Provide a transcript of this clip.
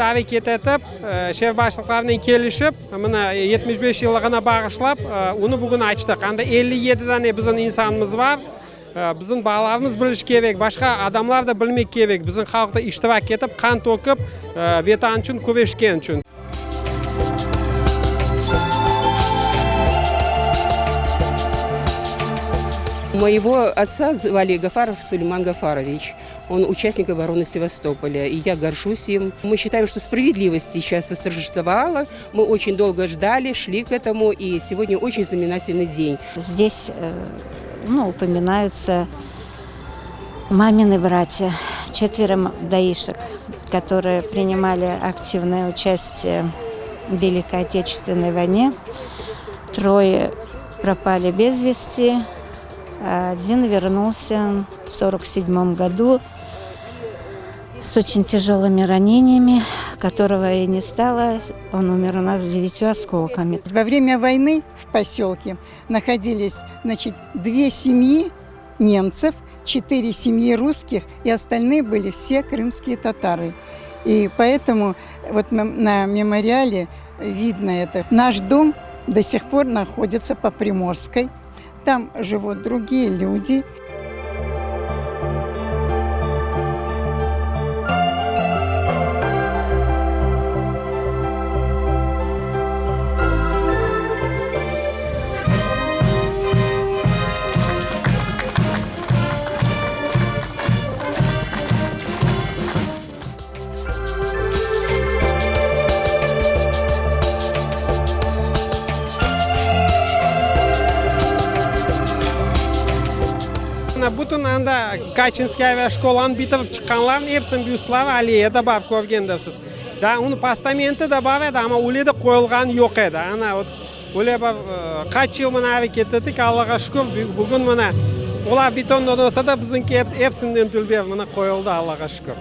hareket etip, şef başlıklarından kelişip, mana 75 yıllıgına bağışlap, onu bugün açtık. Anda 57 tane bizim insanımız var. Bizim bağlarımız biliş kerak, başka adamlar da bilmek kerak. Bizim halkta iştirak etip, kan tokup, vatan için, kuvveşken için. Моего отца звали Гафаров Сулейман Гафарович. Он участник обороны Севастополя, и я горжусь им. Мы считаем, что справедливость сейчас восторжествовала. Мы очень долго ждали, шли к этому, и сегодня очень знаменательный день. Здесь упоминаются мамины братья, 4 даишек, которые принимали активное участие в Великой Отечественной войне. 3 пропали без вести. 1 вернулся в 1947 году с очень тяжелыми ранениями, которого и не стало. Он умер у нас с 9 осколками. Во время войны в поселке находились, 2 семьи немцев, 4 семьи русских, и остальные были все крымские татары. И поэтому вот на мемориале видно это. Наш дом до сих пор находится по Приморской. Там живут другие люди. Bütün anda Kachinskiy aviashkolani bitirib chiqqanlarni hepsini byustlari aleyada bor ko'rgandasiz. Da uni postamenti da bor edi, ammo ularda qo'yilgani yo'q edi. Ana ular qancha yil mana harakat etdik, Allohga shukr, bugun mana ular betondan olsa da bizniki hepsinden tulib mana qo'yildi, Allohga shukr.